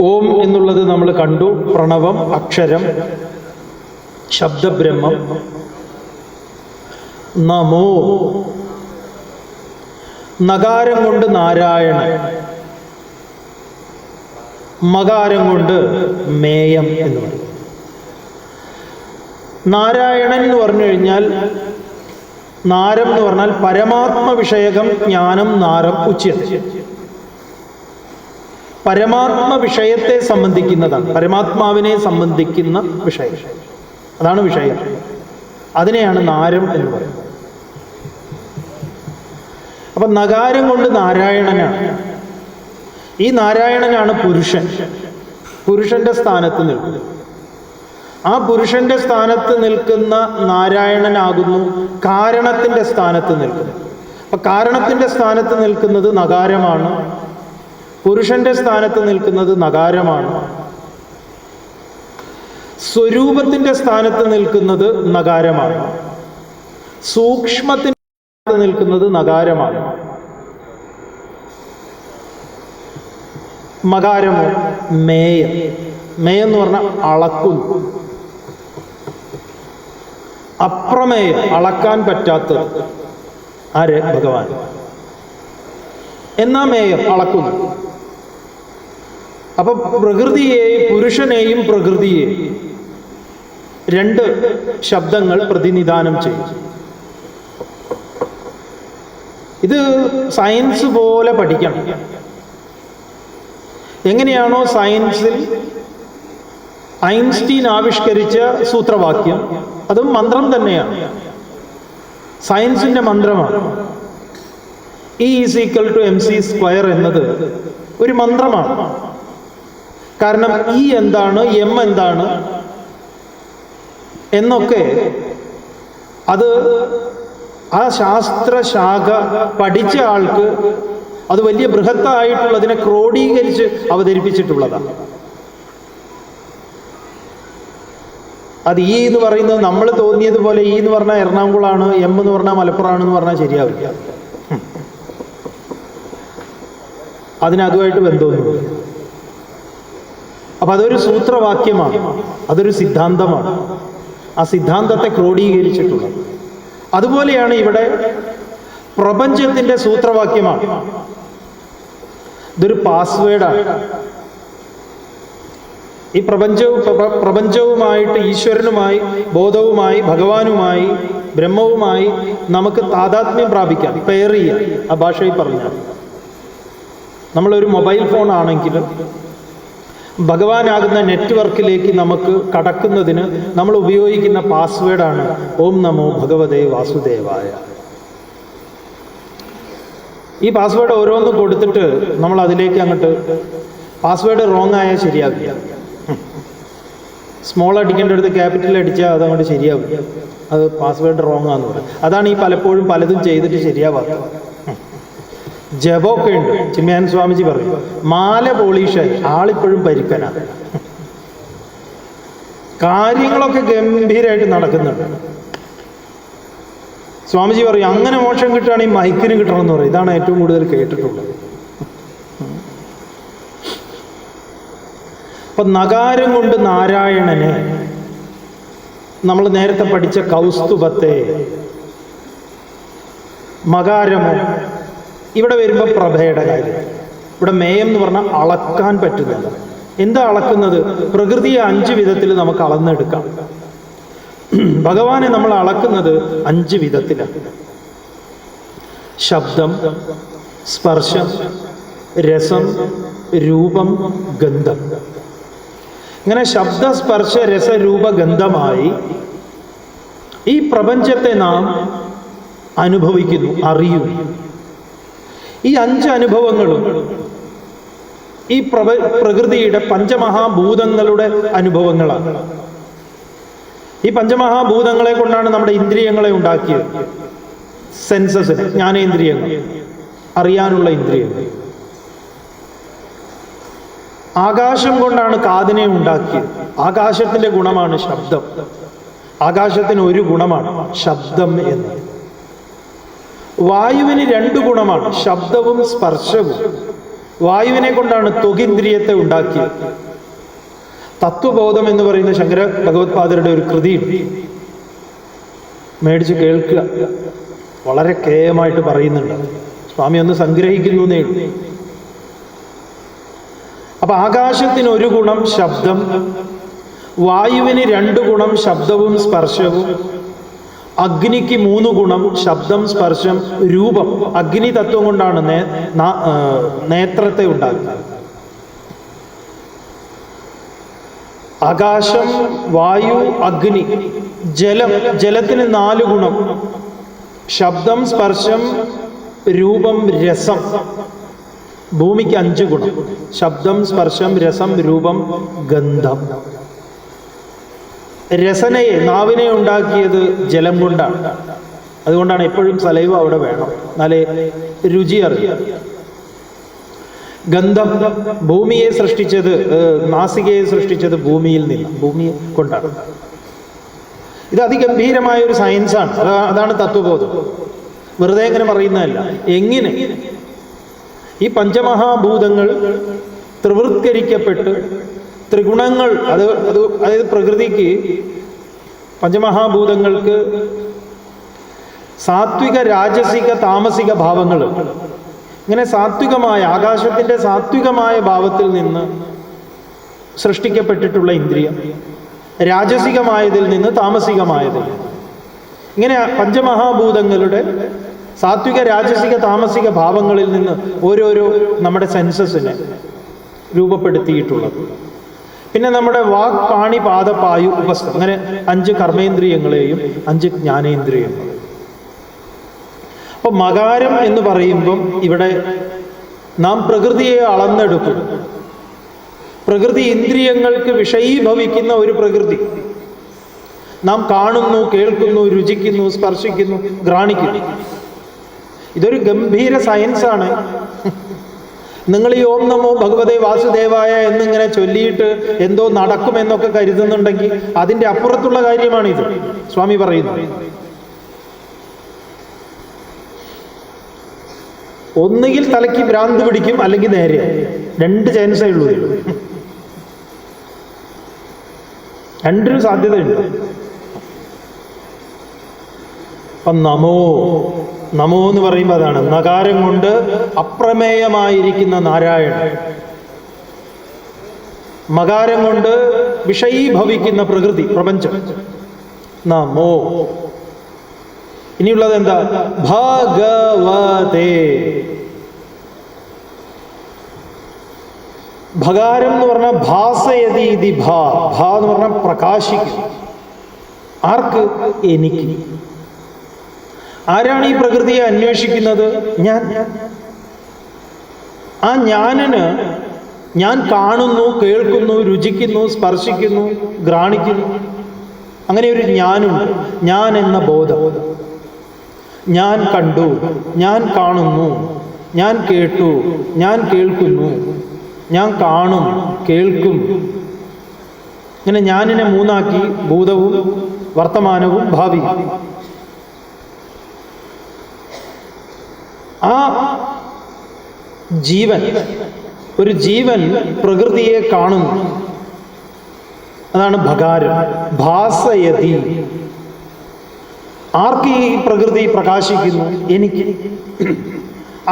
ഓം എന്നുള്ളത് നമ്മൾ കണ്ടു. പ്രണവം, അക്ഷരം, ശബ്ദബ്രഹ്മം. നമോ, നകാരം കൊണ്ട് നാരായണൻ, മകാരം കൊണ്ട് മേയം എന്ന് പറയും. നാരായണൻ എന്ന് പറഞ്ഞു കഴിഞ്ഞാൽ, നാരം എന്ന് പറഞ്ഞാൽ പരമാത്മ വിഷയകം ജ്ഞാനം നാരം ഉച്യത്തെ. പരമാത്മ വിഷയത്തെ സംബന്ധിക്കുന്നതാണ്, പരമാത്മാവിനെ സംബന്ധിക്കുന്ന വിഷയം, അതാണ് വിഷയം. അതിനെയാണ് നാരം എന്ന് പറയുന്നത്. അപ്പൊ നകാരം കൊണ്ട് നാരായണനാണ്. ഈ നാരായണനാണ് പുരുഷൻ. പുരുഷന്റെ സ്ഥാനത്ത് നിൽക്കുന്നത്. ആ പുരുഷന്റെ സ്ഥാനത്ത് നിൽക്കുന്ന നാരായണനാകുന്നു കാരണത്തിന്റെ സ്ഥാനത്ത് നിൽക്കുന്നത്. അപ്പൊ കാരണത്തിന്റെ സ്ഥാനത്ത് നിൽക്കുന്നത് നകാരമാണ്, പുരുഷന്റെ സ്ഥാനത്ത് നിൽക്കുന്നത് നകാരമാണ്. സ്വരൂപത്തിന്റെ സ്ഥാനത്ത് നിൽക്കുന്നത് നകാരമാണ്, സൂക്ഷ്മത്തിന്റെ സ്ഥാനത്ത് നിൽക്കുന്നത് നകാരമാണ്. മകാരമോ മേയം. മേയം എന്ന് പറഞ്ഞാൽ അളക്കുന്നു, അപ്രമേയം, അളക്കാൻ പറ്റാത്തത്. ആര്? ഭഗവാൻ. എന്നാ മേയം, അളക്കുന്നു. അപ്പൊ പ്രകൃതിയെയും പുരുഷനെയും പ്രകൃതിയെയും രണ്ട് ശബ്ദങ്ങൾ പ്രതിനിധാനം ചെയ്യും. ഇത് സയൻസ് പോലെ പഠിക്കണം. എങ്ങനെയാണോ സയൻസിൽ ഐൻസ്റ്റീൻ ആവിഷ്കരിച്ച സൂത്രവാക്യം, അതും മന്ത്രം തന്നെയാണ്, സയൻസിന്റെ മന്ത്രമാണ്. E=mc² എന്നത് ഒരു മന്ത്രമാണ്. കാരണം ഇ എന്താണ്, എം എന്താണ് എന്നൊക്കെ അത് ആ ശാസ്ത്രശാഖ പഠിച്ച ആൾക്ക് അത് വലിയ ബൃഹത്തായിട്ടുള്ളതിനെ ക്രോഡീകരിച്ച് അവതരിപ്പിച്ചിട്ടുള്ളതാണ്. അത് ഈ എന്ന് പറയുന്നത് നമ്മൾ തോന്നിയതുപോലെ ഈ എന്ന് പറഞ്ഞാൽ എറണാകുളമാണ്, എം എന്ന് പറഞ്ഞാൽ മലപ്പുറമാണെന്ന് പറഞ്ഞാൽ ശരിയാവില്ല. അതിനതുമായിട്ട് ബന്ധമൊന്നുമില്ല. അപ്പൊ അതൊരു സൂത്രവാക്യമാണ്, അതൊരു സിദ്ധാന്തമാണ്. ആ സിദ്ധാന്തത്തെ ക്രോഡീകരിച്ചിട്ടുള്ളത്. അതുപോലെയാണ് ഇവിടെ പ്രപഞ്ചത്തിന്റെ സൂത്രവാക്യമാണ്. ഇതൊരു പാസ്വേഡാണ്. ഈ പ്രപഞ്ചവുമായിട്ട്, ഈശ്വരനുമായി, ബോധവുമായി, ഭഗവാനുമായി, ബ്രഹ്മവുമായി നമുക്ക് താതാത്മ്യം പ്രാപിക്കാം, പെയർ ചെയ്യാം. ആ ഭാഷയിൽ പറഞ്ഞാൽ നമ്മളൊരു മൊബൈൽ ഫോൺ ആണെങ്കിലും ഭഗവാനാകുന്ന നെറ്റ്വർക്കിലേക്ക് നമുക്ക് കടക്കുന്നതിന് നമ്മൾ ഉപയോഗിക്കുന്ന പാസ്വേഡാണ് ഓം നമോ ഭഗവതേ വാസുദേവായ. ഈ പാസ്വേഡ് ഓരോന്നും കൊടുത്തിട്ട് നമ്മൾ അതിലേക്ക് അങ്ങോട്ട്, പാസ്വേഡ് റോങ് ആയാൽ ശരിയാവില്ല. സ്മോൾ അടിക്കേണ്ട അടുത്ത് ക്യാപിറ്റൽ അടിച്ചാൽ അതങ്ങോട്ട് ശരിയാവില്ല. അത് പാസ്വേഡ് റോങ് ആണെന്ന് പറയും. അതാണ് ഈ പലപ്പോഴും പലതും ചെയ്തിട്ട് ശരിയാവാത്തത്. ജപമൊക്കെ ഉണ്ട്. ചിന്മയാനന്ദ സ്വാമിജി പറയും, മാല പോളീഷായി, ആളിപ്പോഴും പരിക്കനാണ്. കാര്യങ്ങളൊക്കെ ഗംഭീരമായിട്ട് നടക്കുന്നുണ്ട്. സ്വാമിജി പറയും, അങ്ങനെ മോക്ഷം കിട്ടുകയാണെങ്കിൽ മൈക്കിന് കിട്ടണമെന്ന് പറയും. ഇതാണ് ഏറ്റവും കൂടുതൽ കേട്ടിട്ടുള്ളത്. അപ്പൊ നകാരം കൊണ്ട് നാരായണനെ, നമ്മൾ നേരത്തെ പഠിച്ച കൗസ്തുഭത്തെ, മകാരമോ ഇവിടെ വരുമ്പോൾ പ്രഭയുടെ കാര്യം. ഇവിടെ മേയം എന്ന് പറഞ്ഞാൽ അളക്കാൻ പറ്റുന്നത്. എന്താ അളക്കുന്നത്? പ്രകൃതിയെ 5 വിധത്തിൽ നമുക്ക് അളന്നെടുക്കാം. ഭഗവാനെ നമ്മൾ അളക്കുന്നത് 5 വിധത്തിലാണ്. ശബ്ദം, സ്പർശം, രസം, രൂപം, ഗന്ധം. ഇങ്ങനെ ശബ്ദ, സ്പർശ, രസ, രൂപ, ഗന്ധമായി ഈ പ്രപഞ്ചത്തെ നാം അനുഭവിക്കുന്നു, അറിയുന്നു. ഈ 5 അനുഭവങ്ങളും ഈ പ്രകൃതിയുടെ പഞ്ചമഹാഭൂതങ്ങളുടെ അനുഭവങ്ങളാണ്. ഈ പഞ്ചമഹാഭൂതങ്ങളെ കൊണ്ടാണ് നമ്മുടെ ഇന്ദ്രിയങ്ങളെ ഉണ്ടാക്കിയത്. സെൻസസിന്, ജ്ഞാനേന്ദ്രിയങ്ങൾ, അറിയാനുള്ള ഇന്ദ്രിയങ്ങൾ. ആകാശം കൊണ്ടാണ് കാതിനെ ഉണ്ടാക്കിയത്. ആകാശത്തിന്റെ ഗുണമാണ് ശബ്ദം. ആകാശത്തിന് ഒരു ഗുണമാണ് ശബ്ദം എന്ന്. വായുവിന് 2 ഗുണമാണ്, ശബ്ദവും സ്പർശവും. വായുവിനെ കൊണ്ടാണ് ത്വഗിന്ദ്രിയത്തെ ഉണ്ടാക്കിയത്. തത്വബോധം എന്ന് പറയുന്ന ശങ്കര ഭഗവത്പാദരുടെ ഒരു കൃതിയുണ്ട്, മേടിച്ച് കേൾക്കുക. വളരെ കേയമായിട്ട് പറയുന്നുണ്ട്. സ്വാമി ഒന്ന് സംഗ്രഹിക്കുന്നു എന്നേ ഉള്ളൂ. അപ്പൊ ആകാശത്തിന് ഒരു ഗുണം ശബ്ദം, വായുവിന് 2 ഗുണം ശബ്ദവും സ്പർശവും, അഗ്നിക്ക് 3 ഗുണം ശബ്ദം, സ്പർശം, രൂപം. അഗ്നി തത്വം കൊണ്ടാണ് നേത്രത്തെ ഉണ്ടാക്കുന്നത്. ആകാശം, വായു, അഗ്നി. ജലത്തിന് 4 ഗുണം ശബ്ദം, സ്പർശം, രൂപം, രസം. ഭൂമിക്ക് 5 ഗുണം ശബ്ദം, സ്പർശം, രസം, രൂപം, ഗന്ധം. രസനയെ, നാവിനെ ഉണ്ടാക്കിയത് ജലം കൊണ്ടാണ്. അതുകൊണ്ടാണ് എപ്പോഴും സലൈവ അവിടെ വേണം, എന്നാലേ രുചി അറിയാം. ഗന്ധം, ഭൂമിയെ സൃഷ്ടിച്ചത്, നാസികയെ സൃഷ്ടിച്ചത് ഭൂമിയിൽ നിന്ന്, ഭൂമിയെ കൊണ്ടാണ്. ഇത് അതിഗംഭീരമായ ഒരു സയൻസാണ്. അതാണ് തത്വബോധം. വെറുതെ എങ്ങനെ പറയുന്നതല്ല. എങ്ങനെ ഈ പഞ്ചമഹാഭൂതങ്ങൾ ത്രിവൃത്കരിക്കപ്പെട്ട് ത്രിഗുണങ്ങൾ, അതായത് പ്രകൃതിക്ക്, പഞ്ചമഹാഭൂതങ്ങൾക്ക് സാത്വിക, രാജസിക, താമസിക ഭാവങ്ങൾ. ഇങ്ങനെ സാത്വികമായ, ആകാശത്തിൻ്റെ സാത്വികമായ ഭാവത്തിൽ നിന്ന് സൃഷ്ടിക്കപ്പെട്ടിട്ടുള്ള ഇന്ദ്രിയം, രാജസികമായതിൽ നിന്ന് താമസികമായതിൽ, ഇങ്ങനെ പഞ്ചമഹാഭൂതങ്ങളുടെ സാത്വിക, രാജസിക, താമസിക ഭാവങ്ങളിൽ നിന്ന് ഓരോരോ നമ്മുടെ സെൻസസിനെ രൂപപ്പെടുത്തിയിട്ടുള്ളത്. പിന്നെ നമ്മുടെ വാക്, പാണി, പാദ, പായു, ഉപസ്ഥ, അങ്ങനെ 5 കർമ്മേന്ദ്രിയങ്ങളെയും 5 ജ്ഞാനേന്ദ്രിയങ്ങളെയും. അപ്പൊ മകാരം എന്ന് പറയുമ്പം ഇവിടെ നാം പ്രകൃതിയെ അളന്നെടുക്കും. പ്രകൃതി ഇന്ദ്രിയങ്ങൾക്ക് വിഷയീഭവിക്കുന്ന ഒരു പ്രകൃതി. നാം കാണുന്നു, കേൾക്കുന്നു, രുചിക്കുന്നു, സ്പർശിക്കുന്നു, ഘ്രാണിക്കുന്നു. ഇതൊരു ഗംഭീര സയൻസാണ്. നിങ്ങൾ ഈ ഓം നമോ ഭഗവതേ വാസുദേവായ എന്നിങ്ങനെ ചൊല്ലിയിട്ട് എന്തോ നടക്കുമെന്നൊക്കെ കരുതുന്നുണ്ടെങ്കിൽ അതിൻ്റെ അപ്പുറത്തുള്ള കാര്യമാണിത് സ്വാമി പറയുന്നത്. ഒന്നുകിൽ തലയ്ക്ക് ഭ്രാന്ത് പിടിക്കും, അല്ലെങ്കിൽ നേരെ. 2 ചാൻസേ ഉള്ളൂ. 2 സാധ്യതയുണ്ട്. അപ്പം നമോ എന്ന് പറയുമ്പോൾ അതാണ്. നകാരം കൊണ്ട് അപ്രമേയമായിരിക്കുന്ന നാരായണൻ, മകാരം കൊണ്ട് വിഷയീഭവിക്കുന്ന പ്രകൃതി, പ്രപഞ്ചം. നമോ. ഇനിയുള്ളത് എന്താ? ഭഗവതേ. ഭകാരം എന്ന് പറഞ്ഞാൽ ഭാസയതീതി, ഭാ എന്ന് പറഞ്ഞാൽ പ്രകാശിക്കും. ആർക്ക്? എനിക്ക്. ആരാണ് ഈ പ്രകൃതിയെ അന്വേഷിക്കുന്നത്? ഞാൻ. ആ ഞാനിന് ഞാൻ കാണുന്നു, കേൾക്കുന്നു, രുചിക്കുന്നു, സ്പർശിക്കുന്നു, ഘ്രാണിക്കുന്നു. അങ്ങനെ ഒരു ഞാനുണ്ട്. ഞാൻ എന്ന ബോധം. ഞാൻ കണ്ടു, ഞാൻ കാണുന്നു, ഞാൻ കേട്ടു, ഞാൻ കേൾക്കുന്നു, ഞാൻ കാണും, കേൾക്കും. ഇങ്ങനെ ഞാനിനെ 3ആക്കി, ഭൂതവും വർത്തമാനവും ഭാവിയും. ആ ജീവൻ, ഒരു ജീവൻ പ്രകൃതിയെ കാണുന്നു. അതാണ് ഭകാരം. ഭാസയതി. ആർക്ക് ഈ പ്രകൃതി പ്രകാശിക്കുന്നു? എനിക്ക്.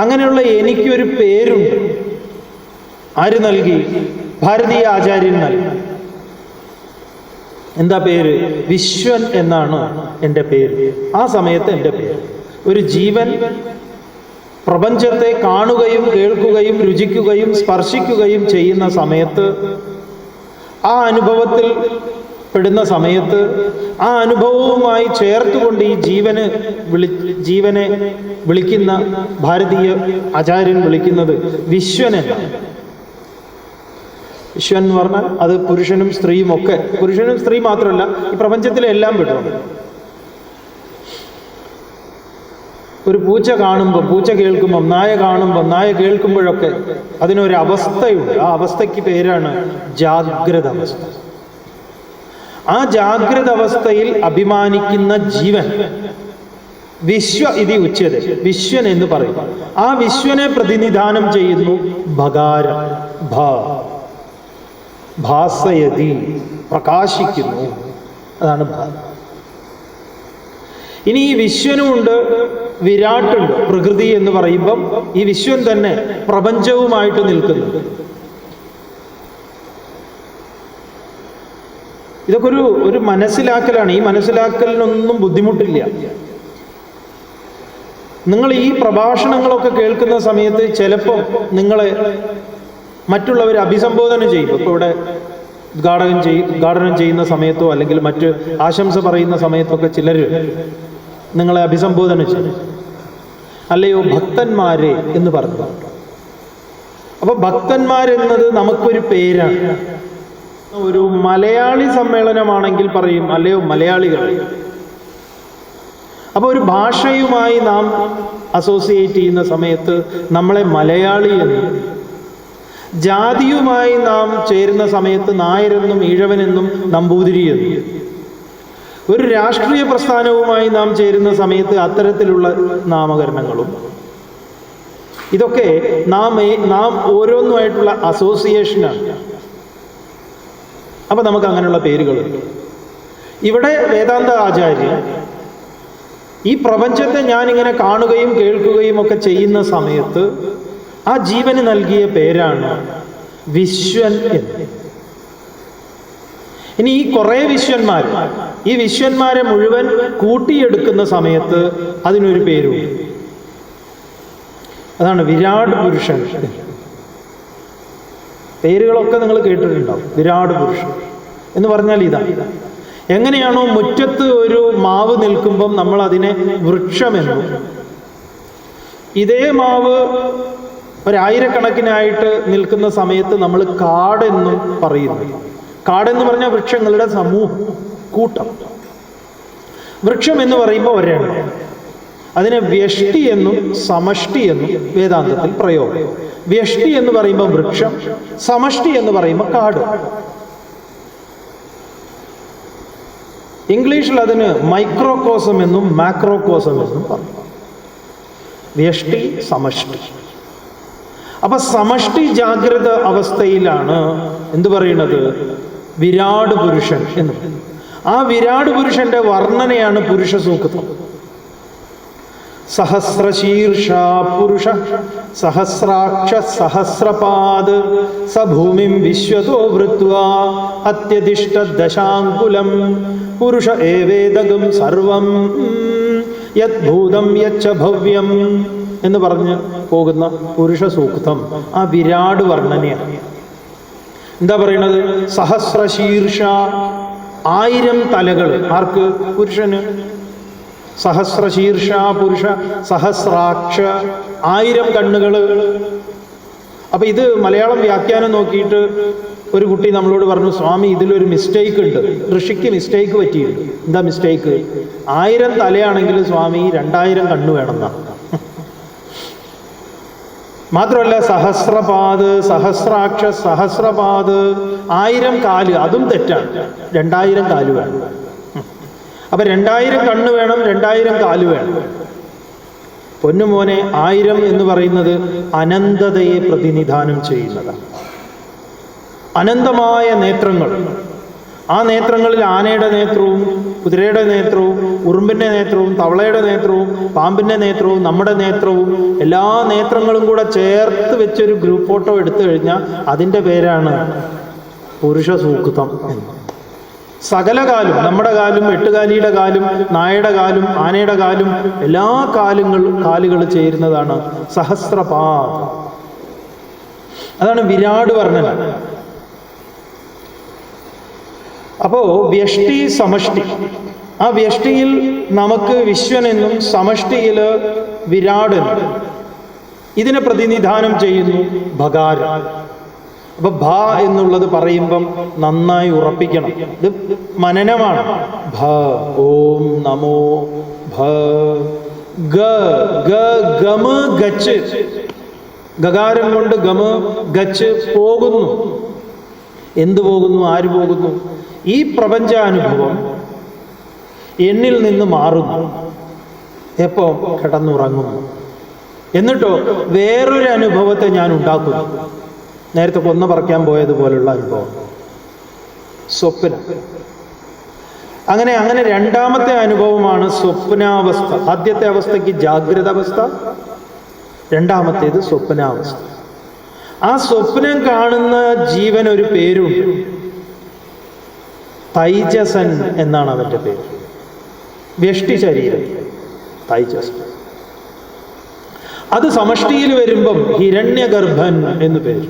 അങ്ങനെയുള്ള എനിക്കൊരു പേരുണ്ട്. ആര് നൽകി? ഭാരതീയ ആചാര്യൻ നൽകി. എന്താ പേര്? വിശ്വൻ എന്നാണ് എൻ്റെ പേര്. ആ സമയത്ത് എൻ്റെ പേര്. ഒരു ജീവൻ പ്രപഞ്ചത്തെ കാണുകയും കേൾക്കുകയും രുചിക്കുകയും സ്പർശിക്കുകയും ചെയ്യുന്ന സമയത്ത്, ആ അനുഭവത്തിൽ പെടുന്ന സമയത്ത്, ആ അനുഭവവുമായി ചേർത്തുകൊണ്ട് ഈ ജീവനെ വിളിക്കുന്ന ഭാരതീയ ആചാര്യൻ വിളിക്കുന്നത് വിശ്വനെന്നാണ്. വിശ്വൻ എന്ന് പറഞ്ഞാൽ അത് പുരുഷനും സ്ത്രീയും ഒക്കെ. പുരുഷനും സ്ത്രീ മാത്രമല്ല, ഈ പ്രപഞ്ചത്തിലെ എല്ലാം പെടും. ഒരു പൂച്ച കാണുമ്പം, പൂച്ച കേൾക്കുമ്പം, നായ കാണുമ്പം, നായ കേൾക്കുമ്പോഴൊക്കെ അതിനൊരവസ്ഥയുണ്ട്. ആ അവസ്ഥയ്ക്ക് പേരാണ് ജാഗ്രത അവസ്ഥ. ആ ജാഗ്രത അവസ്ഥയിൽ അഭിമാനിക്കുന്ന ജീവൻ വിശ്വ ഇതി ഉച്യത്തെ, വിശ്വൻ എന്ന് പറയും. ആ വിശ്വനെ പ്രതിനിധാനം ചെയ്യുന്നു ഭകാരം. ഭാസയതി, പ്രകാശിക്കുന്നു, അതാണ് ഭ. ഇനി ഈ വിശ്വനുമുണ്ട്, വിരാട്ടുണ്ട്. പ്രകൃതി എന്ന് പറയുമ്പം ഈ വിശ്വൻ തന്നെ പ്രപഞ്ചവുമായിട്ട് നിൽക്കുന്നു. ഇതൊക്കെ ഒരു മനസ്സിലാക്കലാണ്. ഈ മനസ്സിലാക്കലിനൊന്നും ബുദ്ധിമുട്ടില്ല. നിങ്ങൾ ഈ പ്രഭാഷണങ്ങളൊക്കെ കേൾക്കുന്ന സമയത്ത് ചിലപ്പോൾ നിങ്ങളെ മറ്റുള്ളവർ അഭിസംബോധന ചെയ്യും. ഇപ്പോൾ ഇവിടെ ഉദ്ഘാടനം ചെയ്യുന്ന സമയത്തോ അല്ലെങ്കിൽ മറ്റ് ആശംസ പറയുന്ന സമയത്തൊക്കെ ചിലർ നിങ്ങളെ അഭിസംബോധന ചെയ്യും. അല്ലയോ ഭക്തന്മാരെ എന്ന് പറഞ്ഞു. അപ്പൊ ഭക്തന്മാരെന്നത് നമുക്കൊരു പേരാണ്. ഒരു മലയാളി സമ്മേളനമാണെങ്കിൽ പറയും അല്ലയോ മലയാളികൾ. അപ്പൊ ഒരു ഭാഷയുമായി നാം അസോസിയേറ്റ് ചെയ്യുന്ന സമയത്ത് നമ്മളെ മലയാളി എന്നും, ജാതിയുമായി നാം ചേരുന്ന സമയത്ത് നായരെന്നും ഈഴവനെന്നും നമ്പൂതിരി എന്നും, ഒരു രാഷ്ട്രീയ പ്രസ്ഥാനവുമായി നാം ചേരുന്ന സമയത്ത് അത്തരത്തിലുള്ള നാമകരണങ്ങളും, ഇതൊക്കെ നാം ഓരോന്നുമായിട്ടുള്ള അസോസിയേഷനാണ്. അപ്പൊ നമുക്ക് അങ്ങനെയുള്ള പേരുകളുണ്ട്. ഇവിടെ വേദാന്ത ആചാര്യൻ ഈ പ്രപഞ്ചത്തെ ഞാനിങ്ങനെ കാണുകയും കേൾക്കുകയും ഒക്കെ ചെയ്യുന്ന സമയത്ത് ആ ജീവന് നൽകിയ പേരാണ് വിശ്വൻ എന്ന്. ഇനി ഈ കുറേ വിശ്വന്മാർ, ഈ വിശ്വന്മാരെ മുഴുവൻ കൂട്ടിയെടുക്കുന്ന സമയത്ത് അതിനൊരു പേരുണ്ട്. അതാണ് വിരാട് പുരുഷൻ. പേരുകളൊക്കെ നിങ്ങൾ കേട്ടിട്ടുണ്ടാവും. വിരാട് പുരുഷൻ എന്ന് പറഞ്ഞാൽ ഇതാണ്. എങ്ങനെയാണോ മുറ്റത്ത് ഒരു മാവ് നിൽക്കുമ്പം നമ്മൾ അതിനെ വൃക്ഷമെന്നും, ഇതേ മാവ് ഒരായിരക്കണക്കിനായിട്ട് നിൽക്കുന്ന സമയത്ത് നമ്മൾ കാടെന്നും പറയുന്നു. കാടെന്ന് പറഞ്ഞാൽ വൃക്ഷങ്ങളുടെ സമൂഹം, കൂട്ടം. വൃക്ഷം എന്ന് പറയുമ്പോൾ ഒരെണ്ണം. അതിനെ വ്യഷ്ടി എന്നും സമഷ്ടി എന്നും വേദാന്തത്തിൽ പ്രയോഗം. വ്യഷ്ടി എന്ന് പറയുമ്പോൾ വൃക്ഷം, സമഷ്ടി എന്ന് പറയുമ്പോൾ കാട്. ഇംഗ്ലീഷിൽ അതിന് മൈക്രോകോസം എന്നും മാക്രോകോസം എന്നും പറയും. വ്യഷ്ടി, സമഷ്ടി. അപ്പൊ സമഷ്ടി ജാഗ്രത അവസ്ഥയിലാണ് എന്ത് പറയുന്നത്? വിരാട് പുരുഷൻ എന്ന്. ആ വിരാട് പുരുഷന്റെ വർണ്ണനയാണ് പുരുഷ സൂക്തം. സഹസ്രശീർഷ പുരുഷ സഹസ്രാക്ഷ സഹസ്രപാദ് സഭൂമിം വിശ്വതോ വൃത്വാ അത്യധിഷ്ഠ ദശാങ്കുലം പുരുഷ ഏവേദകം സർവം യദ്ഭൂതം യച്ഛ ഭവ്യം എന്ന് പറഞ്ഞ് പോകുന്ന പുരുഷ സൂക്തം ആ വിരാട് വർണ്ണനയാണ്. എന്താ പറയണത്? സഹസ്രശീർഷ, 1000 തലകൾ. ആർക്ക്? പുരുഷന്. സഹസ്രശീർഷ പുരുഷ സഹസ്രാക്ഷ, 1000 കണ്ണുകൾ. അപ്പൊ ഇത് മലയാളം വ്യാഖ്യാനം നോക്കിയിട്ട് ഒരു കുട്ടി നമ്മളോട് പറഞ്ഞു, സ്വാമി ഇതിലൊരു മിസ്റ്റേക്ക് ഉണ്ട്, ഋഷിക്ക് മിസ്റ്റേക്ക് പറ്റിയിട്ടുണ്ട്. എന്താ മിസ്റ്റേക്ക്? 1000 തലയാണെങ്കിൽ സ്വാമി 2000 കണ്ണു വേണമെന്നാണ്. മാത്രമല്ല സഹസ്രപാദ്, സഹസ്രാക്ഷ സഹസ്രപാദ്, 1000 കാല്, അതും തെറ്റാണ്. 2000 കാല് വേണം. അപ്പൊ 2000 കണ്ണ് വേണം, 2000 കാല് വേണം. പൊന്നുമോനെ, 1000 എന്ന് പറയുന്നത് അനന്തതയെ പ്രതിനിധാനം ചെയ്യുന്നതാണ്. അനന്തമായ നേത്രങ്ങൾ. ആ നേത്രങ്ങളിൽ ആനയുടെ നേത്രവും കുതിരയുടെ നേത്രവും ഉറുമ്പിൻ്റെ നേത്രവും തവളയുടെ നേത്രവും പാമ്പിൻ്റെ നേത്രവും നമ്മുടെ നേത്രവും എല്ലാ നേത്രങ്ങളും കൂടെ ചേർത്ത് വെച്ചൊരു ഗ്രൂപ്പ് ഫോട്ടോ എടുത്തു കഴിഞ്ഞാൽ അതിൻ്റെ പേരാണ് പുരുഷ സൂക്തം എന്ന്. സകല കാലും, നമ്മുടെ കാലും, എട്ടുകാലിയുടെ കാലും, നായയുടെ കാലും, ആനയുടെ കാലും, എല്ലാ കാലുകൾ ചേരുന്നതാണ് സഹസ്രപാദ്. അതാണ് വിരാട് വർണ്ണന. അപ്പോ വ്യഷ്ടി സമഷ്ടി, ആ വ്യഷ്ടിയിൽ നമുക്ക് വിശ്വനെന്നും സമഷ്ടിയിൽ വിരാടെന്നും ഇതിനെ പ്രതിനിധാനം ചെയ്യുന്നു ഭകാരം. അപ്പൊ ഭ എന്നുള്ളത് പറയുമ്പം നന്നായി ഉറപ്പിക്കണം. ഇത് മനനമാണ്. ഭ, ഓം നമോ ഭ. ഗ, ഗമ് ഗച്ച്, ഗകാരം കൊണ്ട് ഗമ് ഗച്ച്, പോകുന്നു. എന്തു പോകുന്നു? ആര് പോകുന്നു? ഈ പ്രപഞ്ചാനുഭവം എന്നിൽ നിന്ന് മാറുന്നു. എപ്പോൾ? കിടന്നുറങ്ങുന്നു. എന്നിട്ടോ വേറൊരു അനുഭവത്തെ ഞാൻ ഉണ്ടാക്കുന്നു. നേരത്തെ കൊന്ന പറിക്കാൻ പോയതുപോലുള്ള അനുഭവം, സ്വപ്നം. അങ്ങനെ രണ്ടാമത്തെ അനുഭവമാണ് സ്വപ്നാവസ്ഥ. ആദ്യത്തെ അവസ്ഥയ്ക്ക് ജാഗ്രത അവസ്ഥ, രണ്ടാമത്തേത് സ്വപ്നാവസ്ഥ. ആ സ്വപ്നം കാണുന്ന ജീവൻ ഒരു പേരുണ്ട്, തൈജസൻ എന്നാണ് അവൻ്റെ പേര്. വ്യഷ്ടി ശരീരം തൈജസൻ. അത് സമഷ്ടിയിൽ വരുമ്പം ഹിരണ്യഗർഭൻ എന്ന് പേര്.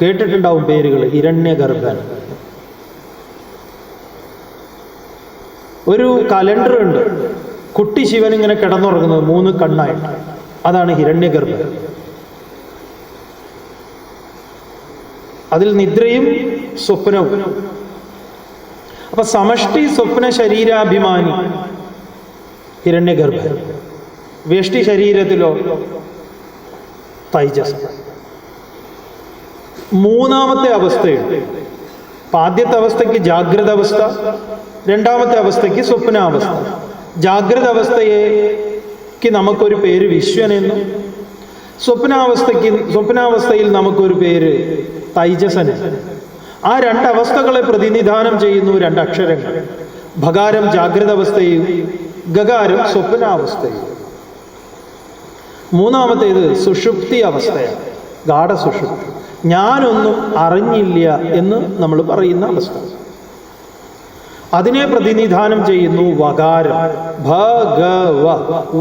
കേട്ടിട്ടുണ്ടാവും പേരുകൾ. ഹിരണ്യഗർഭൻ. ഒരു കലണ്ടർ ഉണ്ട്, കുട്ടി ശിവൻ ഇങ്ങനെ കിടന്നുറങ്ങുന്നത് 3 കണ്ണായിട്ട്. അതാണ് ഹിരണ്യഗർഭൻ. അതിൽ നിദ്രയും സ്വപ്നവും. അപ്പൊ സമഷ്ടി സ്വപ്ന ശരീരാഭിമാനി ഹിരണ്യഗർഭൻ. വ്യഷ്ടി ശരീരത്തിലോ തൈജസ്. മൂന്നാമത്തെ അവസ്ഥയുണ്ട്. ആദ്യത്തെ അവസ്ഥയ്ക്ക് ജാഗ്രത അവസ്ഥ, രണ്ടാമത്തെ അവസ്ഥയ്ക്ക് സ്വപ്നാവസ്ഥ. ജാഗ്രത അവസ്ഥയ്ക്ക് നമുക്കൊരു പേര് വിശ്വൻ എന്നും, സ്വപ്നാവസ്ഥയിൽ നമുക്കൊരു പേര് തൈജസൻ. ആ രണ്ടവസ്ഥകളെ പ്രതിനിധാനം ചെയ്യുന്നു 2 അക്ഷരങ്ങൾ. ഭകാരം ജാഗ്രത അവസ്ഥയും ഗകാരം സ്വപ്നാവസ്ഥയും. മൂന്നാമത്തേത് സുഷുപ്തി അവസ്ഥയാണ്, ഗാഢസുഷുപ്തി. ഞാനൊന്നും അറിഞ്ഞില്ല എന്ന് നമ്മൾ പറയുന്ന അവസ്ഥ. അതിനെ പ്രതിനിധാനം ചെയ്യുന്നു വകാരം. ഭഗവ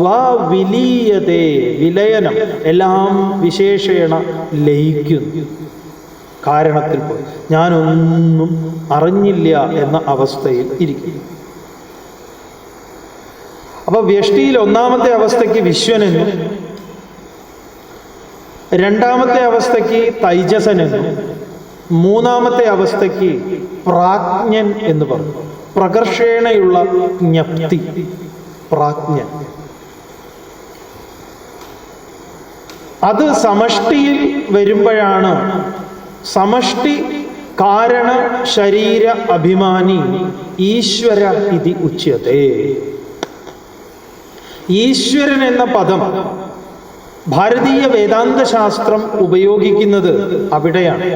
വ വിലീയതേ, വിലയനം. എല്ലാം വിശേഷേണ ലയിക്കുന്നു. കാരണത്തിൽ പോയി ഞാനൊന്നും അറിഞ്ഞില്ല എന്ന അവസ്ഥയിൽ ഇരിക്കുന്നു. അപ്പൊ വ്യഷ്ടിയിൽ ഒന്നാമത്തെ അവസ്ഥയ്ക്ക് വിശ്വനെന്നും, രണ്ടാമത്തെ അവസ്ഥയ്ക്ക് തൈജസനെന്നും, മൂന്നാമത്തെ അവസ്ഥയ്ക്ക് പ്രാജ്ഞൻ എന്ന് പറഞ്ഞു. പ്രകർഷേണയുള്ള ജ്ഞപ്തി, പ്രാജ്ഞൻ. അത് സമഷ്ടിയിൽ വരുമ്പോഴാണ് സമഷ്ടി കാരണ ശരീര അഭിമാനി ഈശ്വര ഇതി ഉച്യത്തെ. ഈശ്വരൻ എന്ന പദം ഭാരതീയ വേദാന്ത ശാസ്ത്രം ഉപയോഗിക്കുന്നത് അവിടെയാണ്.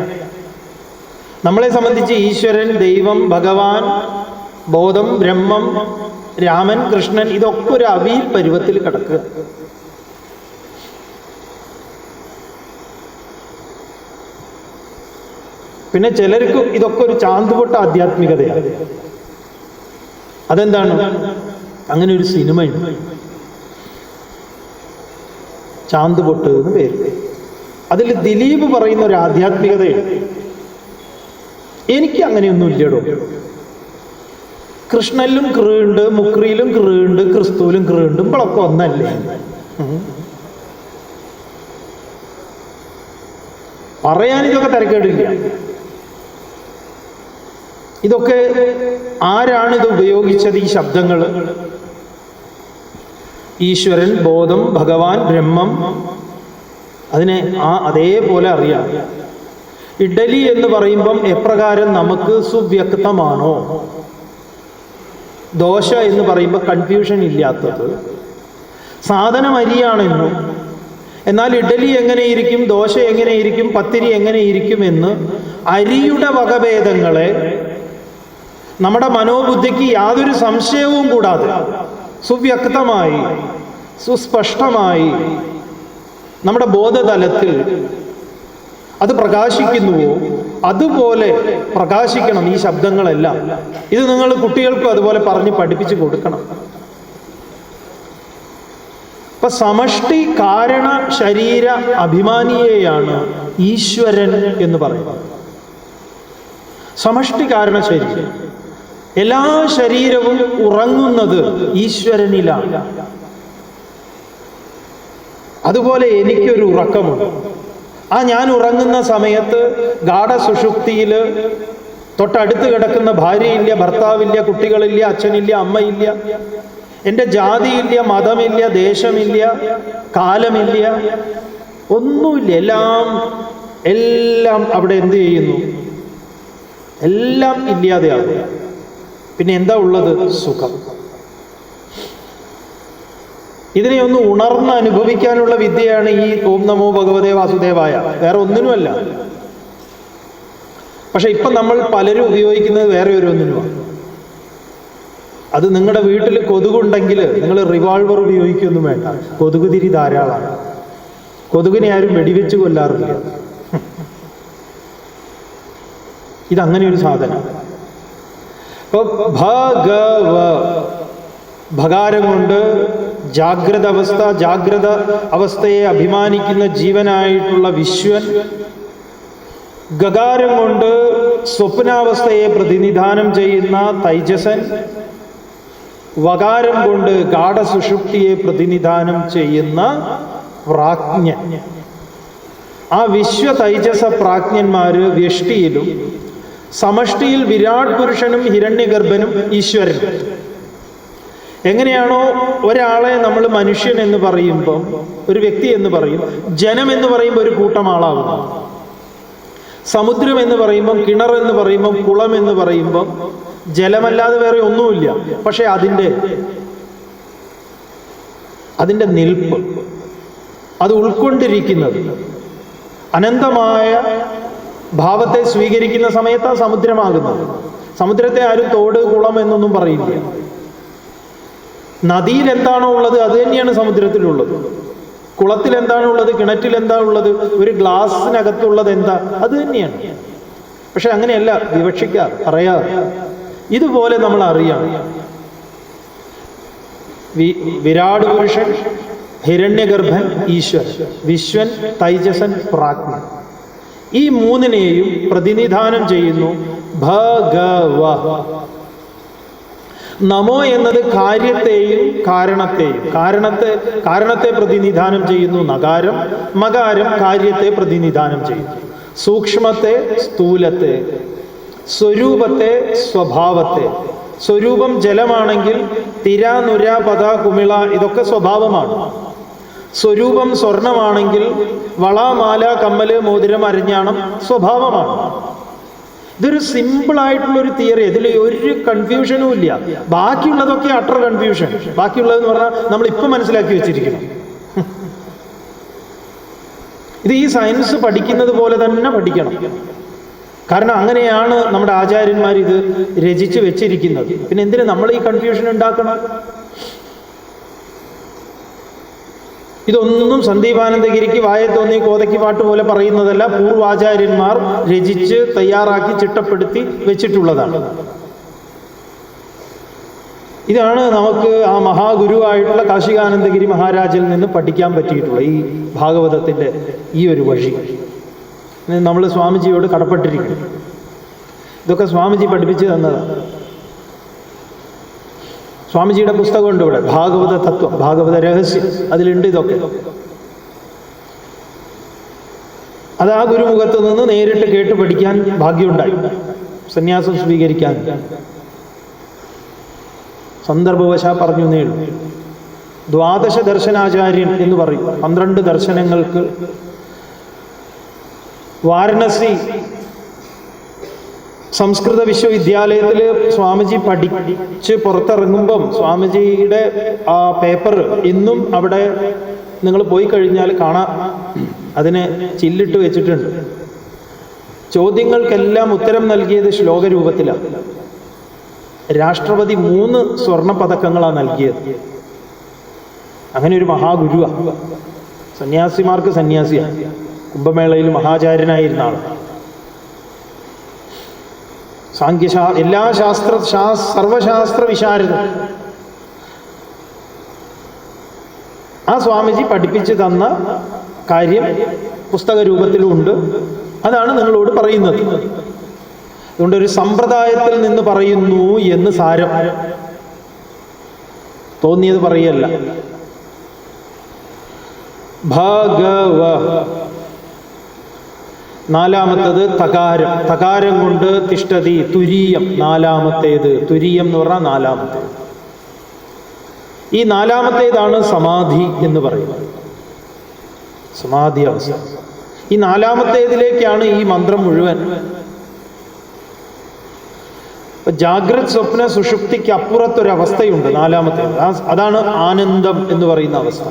നമ്മളെ സംബന്ധിച്ച് ഈശ്വരൻ, ദൈവം, ഭഗവാൻ, ബോധം, ബ്രഹ്മം, രാമൻ, കൃഷ്ണൻ, ഇതൊക്കെ ഒരു അവിയിൽ പരുവത്തിൽ കിടക്കുക. പിന്നെ ചിലർക്ക് ഇതൊക്കെ ഒരു ചാന്തുപൊട്ട ആധ്യാത്മികതയാണ്. അതെന്താണ്? അങ്ങനെ ഒരു സിനിമയുണ്ട്, ചാന്തുപൊട്ട് എന്ന് പേര്. അതിൽ ദിലീപ് പറയുന്ന ഒരു ആധ്യാത്മികതയുണ്ട്. എനിക്ക് അങ്ങനെയൊന്നും ഇല്ലടോ. കൃഷ്ണനിലും കൃണ്ട്, മുക്രിയിലും കൃണ്ട്, ക്രിസ്തുവിലും കൃണ്ട്, ഇപ്പോഴൊക്കെ ഒന്നല്ലേ. പറയാൻ ഇതൊക്കെ തിരക്കേടില്ല. ഇതൊക്കെ ആരാണ് ഇത് ഉപയോഗിച്ചത്? ഈ ശബ്ദങ്ങൾ ഈശ്വരൻ, ബോധം, ഭഗവാൻ, ബ്രഹ്മം, അതിനെ അതേപോലെ അറിയാം. ഇഡലി എന്ന് പറയുമ്പം എപ്രകാരം നമുക്ക് സുവ്യക്തമാണോ, ദോശ എന്ന് പറയുമ്പോൾ കൺഫ്യൂഷൻ ഇല്ലാത്തത്, സാധനം അരിയാണെന്നും എന്നാൽ ഇഡലി എങ്ങനെയിരിക്കും, ദോശ എങ്ങനെയിരിക്കും, പത്തിരി എങ്ങനെയിരിക്കും എന്ന് അരിയുടെ വകഭേദങ്ങളെ നമ്മുടെ മനോബുദ്ധിക്ക് യാതൊരു സംശയവും കൂടാതെ സുവ്യക്തമായി, സുസ്പഷ്ടമായി നമ്മുടെ ബോധതലത്തിൽ അത് പ്രകാശിക്കുന്നുവോ അതുപോലെ പ്രകാശിക്കണം ഈ ശബ്ദങ്ങളെല്ലാം. ഇത് നിങ്ങൾ കുട്ടികൾക്കും അതുപോലെ പറഞ്ഞ് പഠിപ്പിച്ച് കൊടുക്കണം. അപ്പൊ സമഷ്ടി കാരണ ശരീര അഭിമാനിയെയാണ് ഈശ്വരൻ എന്ന് പറയുന്നത്. സമഷ്ടി കാരണ ശരീരം, എല്ലാ ശരീരവും ഉറങ്ങുന്നത് ഈശ്വരനിലാണ്. അതുപോലെ എനിക്കൊരു ഉറക്കമുണ്ട്. ഞാൻ ഉറങ്ങുന്ന സമയത്ത് ഗാഢസുഷുപ്തിയിൽ തൊട്ടടുത്ത് കിടക്കുന്ന ഭാര്യയില്ല, ഭർത്താവില്ല, കുട്ടികളില്ല, അച്ഛനില്ല, അമ്മയില്ല, എൻ്റെ ജാതിയില്ല, മതമില്ല, ദേശമില്ല, കാലമില്ല, ഒന്നുമില്ല. എല്ലാം അവിടെ എന്ത് ചെയ്യുന്നു? എല്ലാം ഇല്ലാതെയാകും. പിന്നെ എന്താ ഉള്ളത്? സുഖം. ഇതിനെ ഒന്ന് ഉണർന്ന് അനുഭവിക്കാനുള്ള വിദ്യയാണ് ഈ ഓം നമോ ഭഗവതേ വാസുദേവായ, വേറെ ഒന്നിനുമല്ല. പക്ഷെ ഇപ്പം നമ്മൾ പലരും ഉപയോഗിക്കുന്നത് വേറെ ഒന്നിനുമാണ്. അത് നിങ്ങളുടെ വീട്ടിൽ കൊതുകുണ്ടെങ്കിൽ നിങ്ങൾ റിവോൾവർ ഉപയോഗിക്കൊന്നും വേണ്ട, കൊതുക് തിരി ധാരാളമാണ്. കൊതുകിനെ ആരും വെടിവെച്ച് കൊല്ലാറില്ല. ഇതങ്ങനെ ഒരു സാധനം. അപ്പോൾ ഭഗവ, ഭകാരം കൊണ്ട് ജാഗ്രത അവസ്ഥ, ജാഗ്രത അവസ്ഥയെ അഭിമാനിക്കുന്ന ജീവനായിട്ടുള്ള വിശ്വൻ, ഗകാരം കൊണ്ട് സ്വപ്നാവസ്ഥയെ പ്രതിനിധാനം ചെയ്യുന്ന തൈജസൻ, വകാരം കൊണ്ട് ഗാഠസുഷുപ്തിയെ പ്രതിനിധാനം ചെയ്യുന്ന പ്രാജ്ഞൻ. ആ വിശ്വ തൈജസ പ്രാജ്ഞന്മാര് വ്യഷ്ടിയിലും സമഷ്ടിയിൽ വിരാട് പുരുഷനും ഹിരണ്യഗർഭനും ഈശ്വരനും. എങ്ങനെയാണോ ഒരാളെ നമ്മൾ മനുഷ്യൻ എന്ന് പറയുമ്പം, ഒരു വ്യക്തി എന്ന് പറയും, ജനം എന്ന് പറയുമ്പോൾ ഒരു കൂട്ടം ആളാവുന്നു. സമുദ്രം എന്ന് പറയുമ്പം, കിണർ എന്ന് പറയുമ്പം, കുളം എന്ന് പറയുമ്പം ജലമല്ലാതെ വേറെ ഒന്നുമില്ല. പക്ഷെ അതിൻ്റെ നിൽപ്പ്, അത് ഉൾക്കൊണ്ടിരിക്കുന്നത് അനന്തമായ ഭാവത്തെ സ്വീകരിക്കുന്ന സമയത്താണ് സമുദ്രമാകുന്നത്. സമുദ്രത്തെ ആരും തോട്, കുളം എന്നൊന്നും പറയില്ല. നദിയിൽ എന്താണോ ഉള്ളത് അത് തന്നെയാണ് സമുദ്രത്തിലുള്ളത്. കുളത്തിൽ എന്താണോ ഉള്ളത്, കിണറ്റിൽ എന്താ ഉള്ളത്, ഒരു ഗ്ലാസ്സിനകത്തുള്ളത് എന്താ, അത് തന്നെയാണ്. പക്ഷെ അങ്ങനെയല്ല വിവക്ഷിക്കാറ്, പറയാറ്. ഇതുപോലെ നമ്മൾ അറിയണം, വിരാട് പുരുഷൻ, ഹിരണ്യഗർഭൻ, ഈശ്വരൻ, വിശ്വൻ, തൈജസൻ, പ്രാജ്ഞൻ. ഈ മൂന്നിനെയും പ്രതിനിധാനം ചെയ്യുന്നു ഭഗവ. നമോ എന്നത് കാര്യത്തെയും കാരണത്തെയും, കാരണത്തെ പ്രതിനിധാനം ചെയ്യുന്നു നകാരം, മകാരം കാര്യത്തെ പ്രതിനിധാനം ചെയ്യുന്നു, സൂക്ഷ്മത്തെ, സ്ഥൂലത്തെ, സ്വരൂപത്തെ, സ്വഭാവത്തെ. സ്വരൂപം ജലമാണെങ്കിൽ തിര, നുര, പത, കുമിള ഇതൊക്കെ സ്വഭാവമാണ്. സ്വരൂപം സ്വർണമാണെങ്കിൽ വള, മാല, കമ്മല്, മോതിരം, അരഞ്ഞാണം സ്വഭാവമാണ്. ഇതൊരു സിമ്പിളായിട്ടുള്ളൊരു തിയറി, ഇതിൽ ഒരു കൺഫ്യൂഷനും ഇല്ല. ബാക്കിയുള്ളതൊക്കെ അട്ടർ കൺഫ്യൂഷൻ. ബാക്കിയുള്ളതെന്ന് പറഞ്ഞാൽ നമ്മളിപ്പം മനസ്സിലാക്കി വെച്ചിരിക്കണം. ഇത് ഈ സയൻസ് പഠിക്കുന്നത് പോലെ തന്നെ പഠിക്കണം. കാരണം അങ്ങനെയാണ് നമ്മുടെ ആചാര്യന്മാർ ഇത് രചിച്ച് വെച്ചിരിക്കുന്നത്. പിന്നെ എന്തിനു നമ്മൾ ഈ കൺഫ്യൂഷൻ ഉണ്ടാക്കണം? ഇതൊന്നും സന്ദീപാനന്ദഗിരിക്ക് വായ തോന്നി കോതയ്ക്ക് പാട്ട് പോലെ പറയുന്നതല്ല. പൂർവാചാര്യന്മാർ രചിച്ച് തയ്യാറാക്കി ചിട്ടപ്പെടുത്തി വെച്ചിട്ടുള്ളതാണ്. ഇതാണ് നമുക്ക് ആ മഹാഗുരുവായിട്ടുള്ള കാശികാനന്ദഗിരി മഹാരാജിൽ നിന്ന് പഠിക്കാൻ പറ്റിയിട്ടുള്ള ഈ ഭാഗവതത്തിൻ്റെ ഈ ഒരു വഴി. നമ്മൾ സ്വാമിജിയോട് കടപ്പെട്ടിരിക്കും. ഇതൊക്കെ സ്വാമിജി പഠിപ്പിച്ചു തന്നതാണ്. സ്വാമിജിയുടെ പുസ്തകമുണ്ട് ഇവിടെ, ഭാഗവത തത്വം, ഭാഗവത രഹസ്യം, അതിലുണ്ട് ഇതൊക്കെ. അത് ആ ഗുരുമുഖത്ത് നിന്ന് നേരിട്ട് കേട്ട് പഠിക്കാൻ ഭാഗ്യമുണ്ടായി. സന്യാസം സ്വീകരിക്കാൻ സന്ദർഭവശാ പറഞ്ഞു നേടും. ദ്വാദശ ദർശനാചാര്യൻ എന്ന് പറയും. 12 ദർശനങ്ങൾക്ക് വാരണസി സംസ്കൃത വിശ്വവിദ്യാലയത്തിൽ സ്വാമിജി പഠിച്ച് പുറത്തിറങ്ങുമ്പം സ്വാമിജിയുടെ ആ പേപ്പർ ഇന്നും അവിടെ നിങ്ങൾ പോയി കഴിഞ്ഞാൽ കാണാം. അതിനെ ചില്ലിട്ട് വെച്ചിട്ടുണ്ട്. ചോദ്യങ്ങൾക്കെല്ലാം ഉത്തരം നൽകിയത് ശ്ലോക രൂപത്തിലാണ്. രാഷ്ട്രപതി 3 സ്വർണ്ണ പതക്കങ്ങളാണ് നൽകിയത്. അങ്ങനെ ഒരു മഹാഗുരുവാണ്. സന്യാസിമാർക്ക് സന്യാസിയാണ്. കുംഭമേളയിൽ മഹാചാര്യനായിരുന്ന ആൾ. എല്ലാ സർവശാസ്ത്ര വിശാരദ. ആ സ്വാമിജി പഠിപ്പിച്ചു തന്ന കാര്യം പുസ്തക രൂപത്തിലുണ്ട്. അതാണ് നിങ്ങളോട് പറയുന്നത്. അതുകൊണ്ട് ഒരു സമ്പ്രദായത്തിൽ നിന്ന് പറയുന്നു എന്ന് സാരം. തോന്നിയത് പറയല്ല. ഭഗവ. നാലാമത്തത് തകാരം. തകാരം കൊണ്ട് തിഷ്ഠതി, തുരീയം. നാലാമത്തേത് തുരീയം എന്ന് പറഞ്ഞാൽ നാലാമത്തേത്. ഈ നാലാമത്തേതാണ് സമാധി എന്ന് പറയുന്നത്. സമാധി അവസ്ഥ. ഈ നാലാമത്തേതിലേക്കാണ് ഈ മന്ത്രം മുഴുവൻ. ജാഗ്രത് സ്വപ്ന സുഷുപ്തിക്ക് അപ്പുറത്തൊരവസ്ഥയുണ്ട്, നാലാമത്തേത്. അതാണ് ആനന്ദം എന്ന് പറയുന്ന അവസ്ഥ.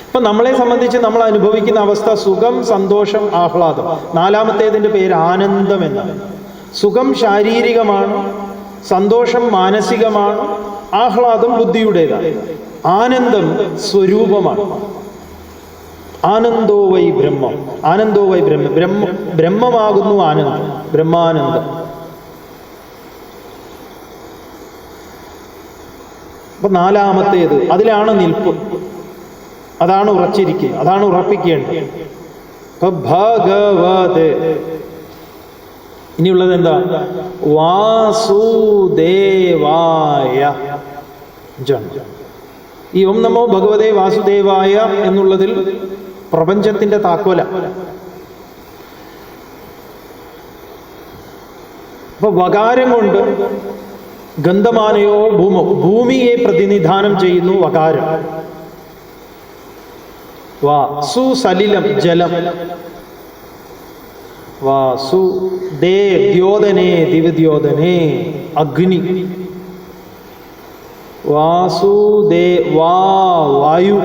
ഇപ്പം നമ്മളെ സംബന്ധിച്ച് നമ്മൾ അനുഭവിക്കുന്ന അവസ്ഥ സുഖം, സന്തോഷം, ആഹ്ലാദം. നാലാമത്തേതിൻ്റെ പേര് ആനന്ദം എന്നാണ്. സുഖം ശാരീരികമാണ്, സന്തോഷം മാനസികമാണ്, ആഹ്ലാദം ബുദ്ധിയുടേതാണ്. ആനന്ദം സ്വരൂപമാണ്. ആനന്ദോ വൈ ബ്രഹ്മം, ആനന്ദോ വൈ ബ്രഹ്മമാകുന്നു ആനന്ദം, ബ്രഹ്മാനന്ദം. അപ്പൊ നാലാമത്തേത്, അതിലാണ് നിൽപ്പ്, അതാണ് ഉറച്ചിരിക്കുക, അതാണ് ഉറപ്പിക്കേണ്ടത്. അപ്പൊ ഭഗവത്. ഇനിയുള്ളത് എന്താ? വാസുദേവായ. ഈ ഓം നമോ ഭഗവതേ വാസുദേവായ എന്നുള്ളതിൽ പ്രപഞ്ചത്തിന്റെ താക്കോല. അപ്പൊ വകാരം കൊണ്ട് ഗന്ധമാനയോ ഭൂമോ, ഭൂമിയെ പ്രതിനിധാനം ചെയ്യുന്നു വകാരം. വാസു സലിലം ജലം, വാസു ദ്യോതനേ ദിവദ്യോതനേ അഗ്നി, വായു.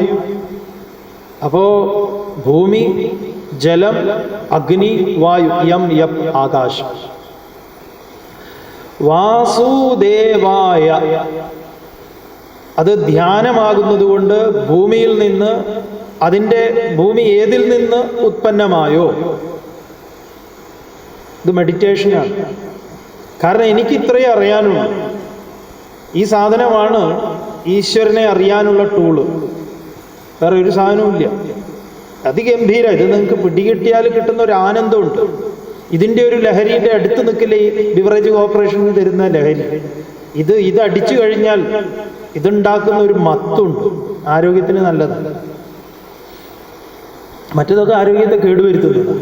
അപ്പോ ഭൂമി, ജലം, അഗ്നി, വായു, യം യപ് ആകാശം. വാസുദേവായ, അത് ധ്യാനമാകുന്നത് കൊണ്ട് ഭൂമിയിൽ നിന്ന്, അതിൻ്റെ ഭൂമി ഏതിൽ നിന്ന് ഉത്പന്നമായോ, ഇത് മെഡിറ്റേഷനാണ്. കാരണം എനിക്ക് ഇത്രയേ അറിയാനുള്ളൂ. ഈ സാധനമാണ് ഈശ്വരനെ അറിയാനുള്ള ടൂള്, വേറെ ഒരു സാധനവുമില്ല. അതിഗംഭീര. ഇത് നിങ്ങൾക്ക് പിടികിട്ടിയാൽ കിട്ടുന്ന ഒരു ആനന്ദമുണ്ട്. ഇതിൻ്റെ ഒരു ലഹരിയുടെ അടുത്ത് നിൽക്കില്ല ഈ ബിവറേജ് കോർപ്പറേഷനിൽ തരുന്ന ലഹരി. ഇത് അടിച്ചു കഴിഞ്ഞാൽ ഇതുണ്ടാക്കുന്ന ഒരു മത്തുണ്ട്, ആരോഗ്യത്തിന് നല്ലതാണ്. മറ്റതൊക്കെ ആരോഗ്യത്തെ കേടുവരുത്തുന്നത്.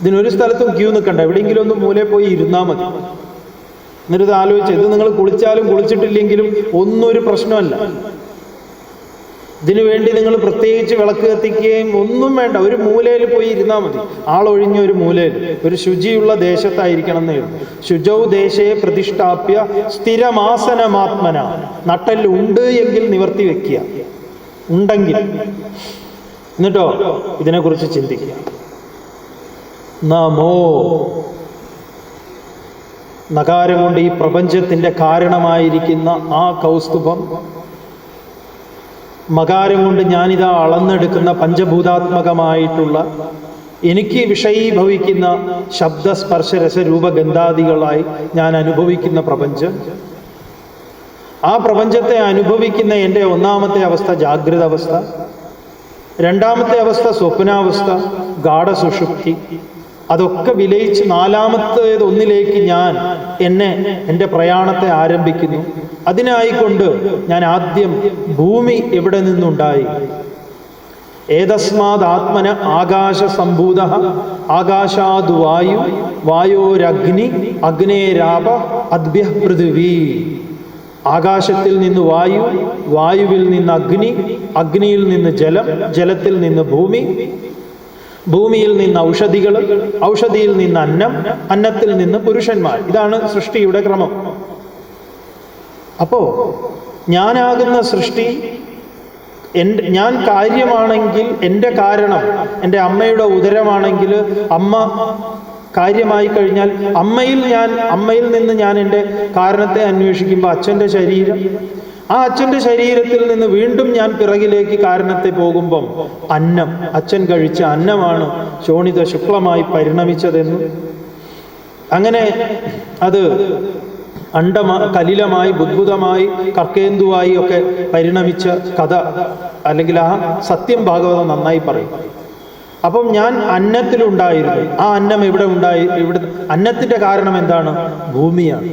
ഇതിനൊരു സ്ഥലത്തും ക്യൂ നിൽക്കണ്ട, എവിടെയെങ്കിലും ഒന്ന് മൂലയിൽ പോയി ഇരുന്നാൽ മതി. എന്നിട്ട് ആലോചിച്ച്, ഇത് നിങ്ങൾ കുളിച്ചാലും കുളിച്ചിട്ടില്ലെങ്കിലും ഒന്നും ഒരു പ്രശ്നമല്ല. ഇതിനു വേണ്ടി നിങ്ങൾ പ്രത്യേകിച്ച് വിളക്ക് കത്തിക്കുകയും ഒന്നും വേണ്ട, ഒരു മൂലയിൽ പോയി ഇരുന്നാൽ മതി. ആളൊഴിഞ്ഞ ഒരു മൂലയിൽ, ഒരു ശുചിയുള്ള ദേശത്തായിരിക്കണം എന്നേ ഉള്ളൂ. ശുചൗ ദേശയെ പ്രതിഷ്ഠാപ്യ സ്ഥിരമാസനമാത്മന. നട്ടൽ ഉണ്ട് എങ്കിൽ നിവർത്തി വെക്കുക, ഉണ്ടെങ്കിൽ. എന്നിട്ടോ ഇതിനെക്കുറിച്ച് ചിന്തിക്കുക. നമോ, നകാരം കൊണ്ട് ഈ പ്രപഞ്ചത്തിന്റെ കാരണമായിരിക്കുന്ന ആ കൗസ്തുഭം, മകാരം കൊണ്ട് ഞാനിതാ അളന്നെടുക്കുന്ന പഞ്ചഭൂതാത്മകമായിട്ടുള്ള എനിക്ക് വിഷയീഭവിക്കുന്ന ശബ്ദസ്പർശ രസരൂപഗന്ധാദികളായി ഞാൻ അനുഭവിക്കുന്ന പ്രപഞ്ചം, ആ പ്രപഞ്ചത്തെ അനുഭവിക്കുന്ന എൻ്റെ ഒന്നാമത്തെ അവസ്ഥ ജാഗ്രത അവസ്ഥ, രണ്ടാമത്തെ അവസ്ഥ സ്വപ്നാവസ്ഥ, ഗാഢസുഷുപ്തി. അതൊക്കെ വിലയിച്ച് നാലാമത്തേത് ഒന്നിലേക്ക് ഞാൻ എൻ്റെ പ്രയാണത്തെ ആരംഭിക്കുന്നു. അതിനായിക്കൊണ്ട് ഞാൻ ആദ്യം ഭൂമി എവിടെ നിന്നുണ്ടായി? ഏതസ്മാത് ആത്മന ആകാശ സംഭൂത, ആകാശാദ് വായു, വായോരഗ്നി, അഗ്നേരാപ, അദ്ഭ്യ പൃഥിവി. ആകാശത്തിൽ നിന്ന് വായു, വായുവിൽ നിന്ന് അഗ്നി, അഗ്നിയിൽ നിന്ന് ജലം, ജലത്തിൽ നിന്ന് ഭൂമി, ഭൂമിയിൽ നിന്ന് ഔഷധികൾ, ഔഷധിയിൽ നിന്ന് അന്നം, അന്നത്തിൽ നിന്ന് പുരുഷന്മാർ. ഇതാണ് സൃഷ്ടിയുടെ ക്രമം. അപ്പോ ഞാനാകുന്ന സൃഷ്ടി, ഞാൻ കാര്യമാണെങ്കിൽ എൻ്റെ കാരണം, എൻ്റെ അമ്മയുടെ ഉദരമാണെങ്കിൽ അമ്മ കാര്യമായി കഴിഞ്ഞാൽ അമ്മയിൽ നിന്ന് ഞാൻ എൻ്റെ കാരണത്തെ അന്വേഷിക്കുമ്പോൾ അച്ഛൻ്റെ ശരീരം, ആ അച്ഛൻ്റെ ശരീരത്തിൽ നിന്ന് വീണ്ടും ഞാൻ പിറകിലേക്ക് കാരണത്തെ പോകുമ്പം അന്നം, അച്ഛൻ കഴിച്ച അന്നമാണ് ശോണിത ശുക്ലമായി പരിണമിച്ചതെന്നും അങ്ങനെ അത് കലിലമായി ബുദ്ബുദമായി കർക്കേന്ദുവായി ഒക്കെ പരിണമിച്ച കഥ, അല്ലെങ്കിൽ ആ സത്യം ഭാഗവതം നന്നായി പറയും. അപ്പം ഞാൻ അന്നത്തിലുണ്ടായിരുന്നു. ആ അന്നം എവിടെ ഉണ്ടായി? ഇവിടെ അന്നത്തിൻ്റെ കാരണം എന്താണ്? ഭൂമിയാണ്.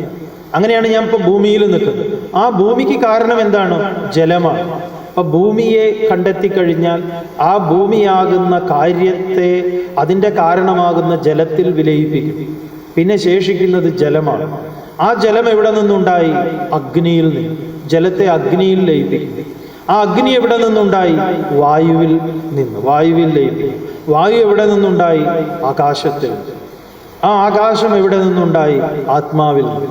അങ്ങനെയാണ് ഞാൻ ഇപ്പോൾ ഭൂമിയിൽ നിൽക്കുന്നത്. ആ ഭൂമിക്ക് കാരണം എന്താണ്? ജലമാണ്. അപ്പൊ ഭൂമിയെ കണ്ടെത്തിക്കഴിഞ്ഞാൽ ആ ഭൂമിയാകുന്ന കാര്യത്തെ അതിൻ്റെ കാരണമാകുന്ന ജലത്തിൽ വിലയിപ്പിക്കും. പിന്നെ ശേഷിക്കുന്നത് ജലമാണ്. ആ ജലം എവിടെ നിന്നുണ്ടായി? അഗ്നിയിൽ നിന്ന്. ജലത്തെ അഗ്നിയിൽ ലയിപ്പിക്കും. ആ അഗ്നി എവിടെ നിന്നുണ്ടായി? വായുവിൽ നിന്ന്. വായുവിൽ ലയിപ്പിക്കും. വായു എവിടെ നിന്നുണ്ടായി? ആകാശത്തിൽ. ആ ആകാശം എവിടെ നിന്നുണ്ടായി? ആത്മാവിൽ നിന്ന്.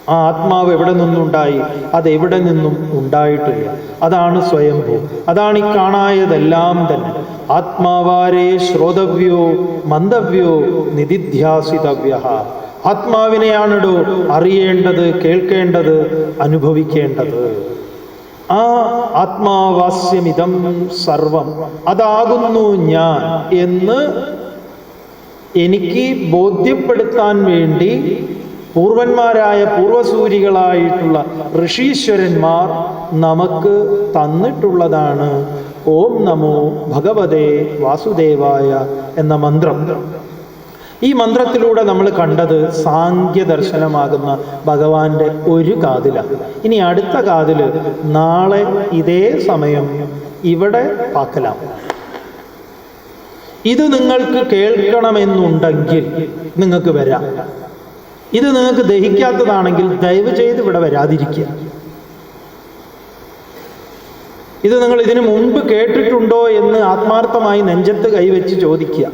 ആ ആത്മാവ് എവിടെ നിന്നുണ്ടായി? അതെവിടെ നിന്നും ഉണ്ടായിട്ടില്ല. അതാണ് സ്വയംഭൂ. അതാണ് ഈ കാണായതെല്ലാം തന്നെ. ആത്മാവാരേ ശ്രോതവ്യോ മന്തവ്യോ നിധിധ്യാസിതവ്യ. ആത്മാവിനെയാണിടോ അറിയേണ്ടത്, കേൾക്കേണ്ടത്, അനുഭവിക്കേണ്ടത്. ആ ആത്മാവാസ്യമിതം സർവം, അതാകുന്നു ഞാൻ എന്ന് എനിക്ക് ബോധ്യപ്പെടുത്താൻ വേണ്ടി പൂർവന്മാരായ പൂർവസൂരികളായിട്ടുള്ള ഋഷീശ്വരന്മാർ നമുക്ക് തന്നിട്ടുള്ളതാണ് ഓം നമോ ഭഗവതേ വാസുദേവായ എന്ന മന്ത്രം. ഈ മന്ത്രത്തിലൂടെ നമ്മൾ കണ്ടത് സാങ്ഖ്യദർശനമാകുന്ന ഭഗവാന്റെ ഒരു കാതിലാണ്. ഇനി അടുത്ത കാതിൽ നാളെ ഇതേ സമയം ഇവിടെ പാക്കലാം. ഇത് നിങ്ങൾക്ക് കേൾക്കണമെന്നുണ്ടെങ്കിൽ നിങ്ങൾക്ക് വരാം. ഇത് നിങ്ങൾക്ക് ദഹിക്കാത്തതാണെങ്കിൽ ദയവ് ചെയ്ത് ഇവിടെ വരാതിരിക്കുക. ഇത് നിങ്ങൾ ഇതിനു മുമ്പ് കേട്ടിട്ടുണ്ടോ എന്ന് ആത്മാർത്ഥമായി നെഞ്ചത്ത് കൈവച്ച് ചോദിക്കുക.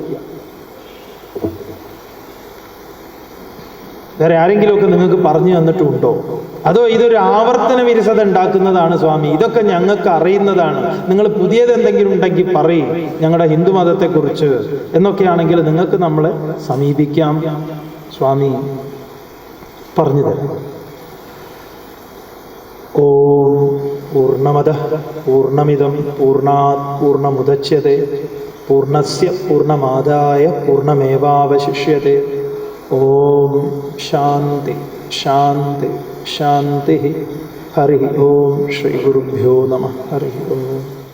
വേറെ ആരെങ്കിലുമൊക്കെ നിങ്ങൾക്ക് പറഞ്ഞു തന്നിട്ടുണ്ടോ? അതോ ഇതൊരു ആവർത്തന വിരസത ഉണ്ടാക്കുന്നതാണ് സ്വാമി, ഇതൊക്കെ ഞങ്ങൾക്ക് അറിയുന്നതാണ്, നിങ്ങൾ പുതിയത് എന്തെങ്കിലും ഉണ്ടെങ്കിൽ പറയും ഞങ്ങളുടെ ഹിന്ദു മതത്തെക്കുറിച്ച് എന്നൊക്കെയാണെങ്കിൽ നിങ്ങൾക്ക് നമ്മളെ സമീപിക്കാം. സ്വാമി പറഞ്ഞു തരാം. ഓം പൂർണ്ണമദഃ പൂർണ്ണമിദം പൂർണ്ണാത് പൂർണ്ണമുദച്യതേ പൂർണ്ണസ്യ പൂർണ്ണമാദായ പൂർണ്ണമേവാവശിഷ്യതേ. ഓം ശാന്തി ശാന്തി ശാന്തി. ഹരി ഓം. ശ്രീ ഗുരുഭ്യോ നമഃ. ഹരി ഓം.